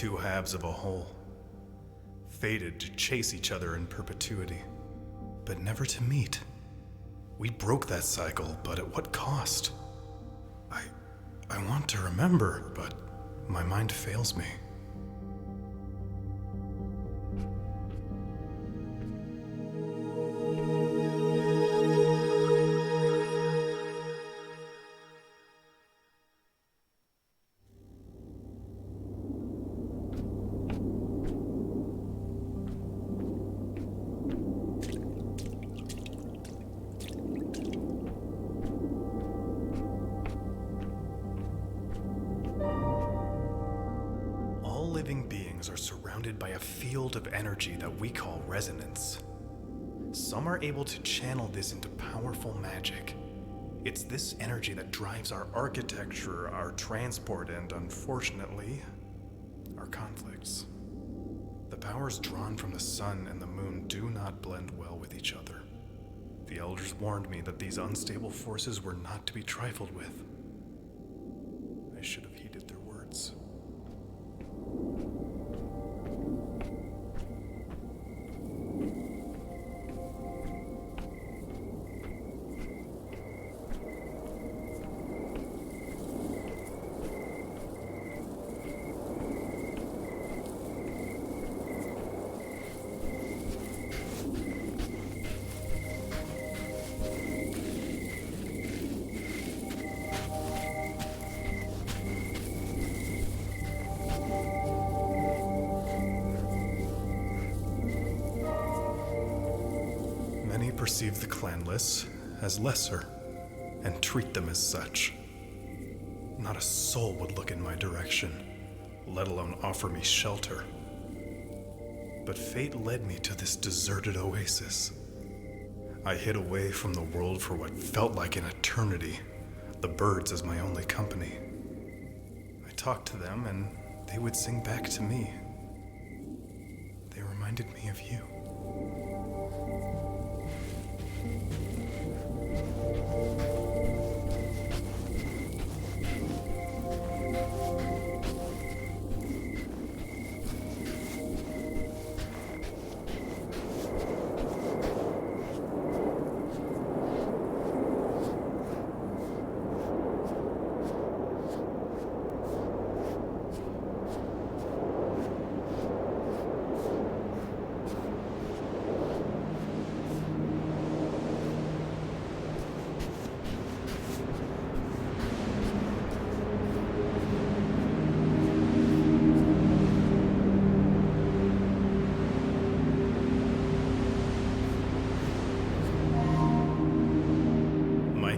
two halves of a whole, fated to chase each other in perpetuity, but never to meet. We broke that cycle, but at what cost? I want to remember, but my mind fails me. Living beings are surrounded by a field of energy that we call resonance. Some are able to channel this into powerful magic. It's this energy that drives our architecture, our transport, and unfortunately, our conflicts. The powers drawn from the sun and the moon do not blend well with each other. The elders warned me that these unstable forces were not to be trifled with. I should have heeded their words. Many perceive the clanless as lesser and treat them as such. Not a soul would look in my direction, let alone offer me shelter. But fate led me to this deserted oasis. I hid away from the world for what felt like an eternity, the birds as my only company. I talked to them and they would sing back to me. They reminded me of you.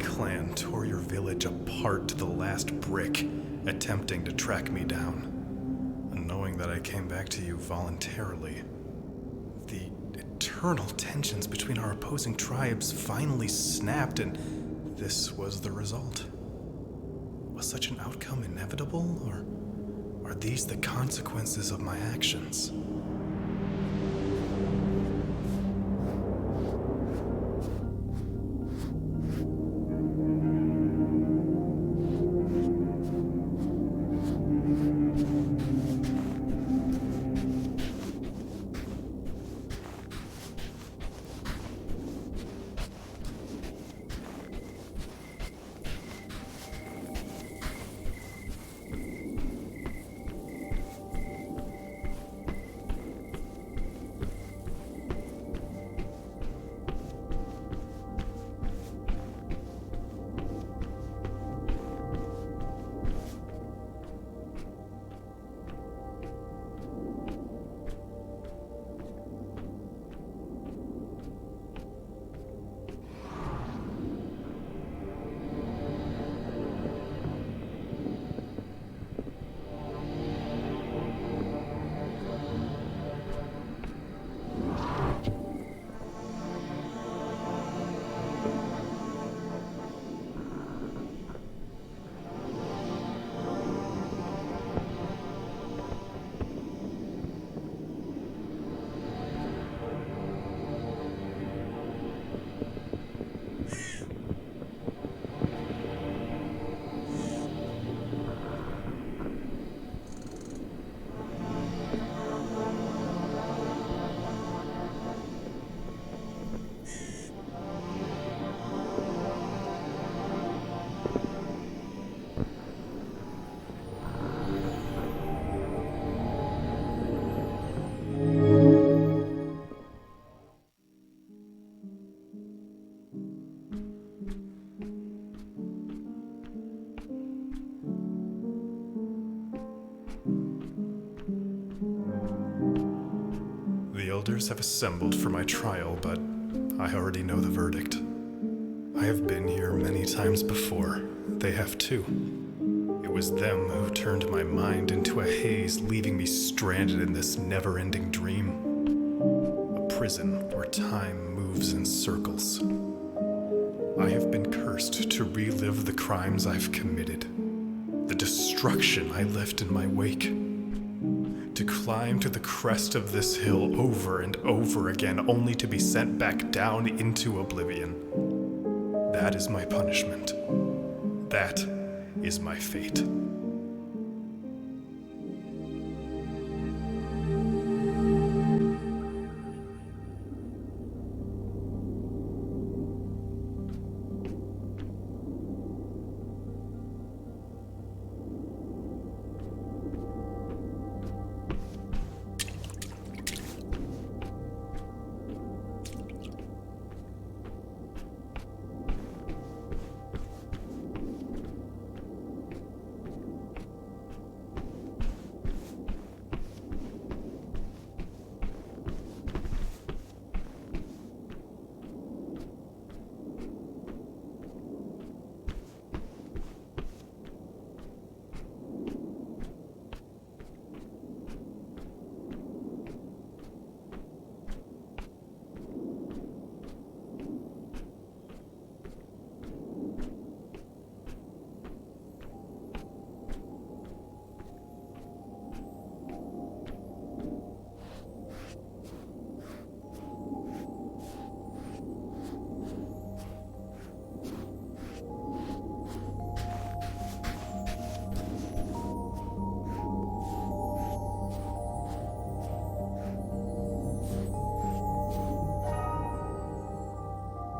Clan tore your village apart to the last brick, attempting to track me down. And knowing that I came back to you voluntarily, the eternal tensions between our opposing tribes finally snapped, and this was the result. Was such an outcome inevitable, or are these the consequences of my actions? The elders have assembled for my trial, but I already know the verdict. I have been here many times before. They have too. It was them who turned my mind into a haze, leaving me stranded in this never-ending dream. A prison where time moves in circles. I have been cursed to relive the crimes I've committed, the destruction I left in my wake. To climb to the crest of this hill over and over again, only to be sent back down into oblivion. That is my punishment. That is my fate.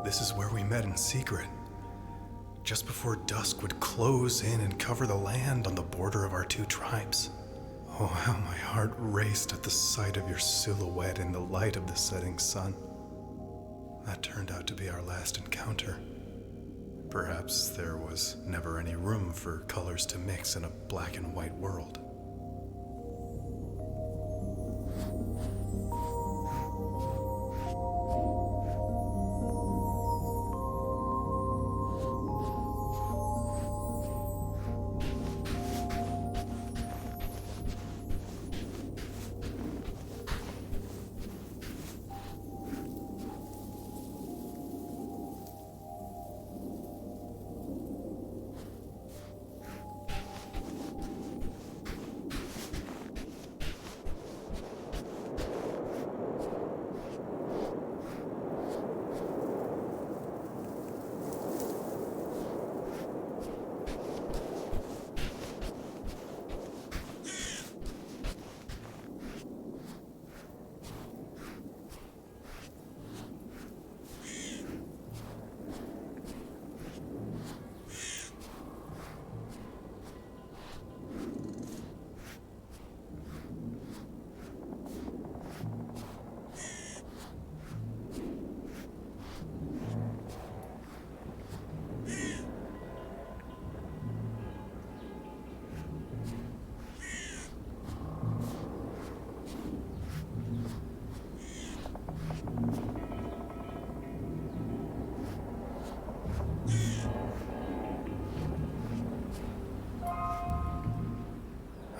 This is where we met in secret, just before dusk would close in and cover the land on the border of our two tribes. Oh, how my heart raced at the sight of your silhouette in the light of the setting sun. That turned out to be our last encounter. Perhaps there was never any room for colors to mix in a black and white world.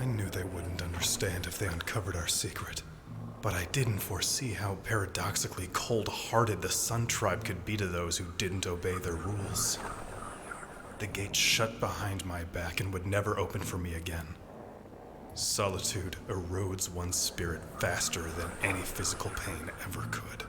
I knew they wouldn't understand if they uncovered our secret. But I didn't foresee how paradoxically cold-hearted the Sun Tribe could be to those who didn't obey their rules. The gate shut behind my back and would never open for me again. Solitude erodes one's spirit faster than any physical pain ever could.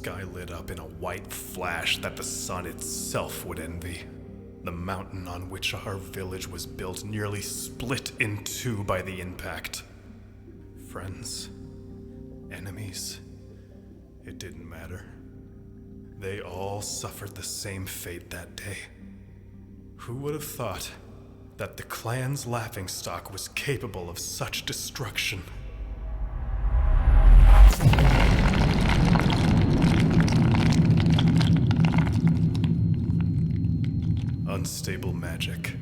sky lit up in a white flash that the sun itself would envy. The mountain on which our village was built nearly split in two by the impact. Friends, enemies, it didn't matter. They all suffered the same fate that day. Who would have thought that the clan's laughingstock was capable of such destruction? Unstable magic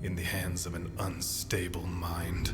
in the hands of an unstable mind.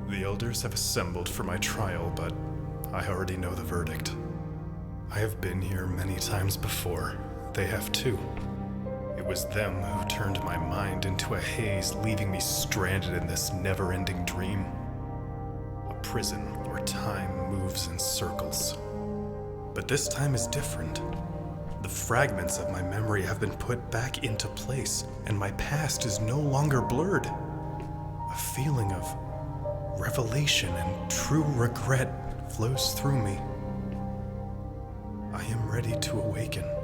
The elders have assembled for my trial, but I already know the verdict. I have been here many times before. They have too. It was them who turned my mind into a haze, leaving me stranded in this never-ending dream. A prison where time moves in circles. But this time is different. The fragments of my memory have been put back into place, and my past is no longer blurred. A feeling of revelation and true regret flows through me. I am ready to awaken.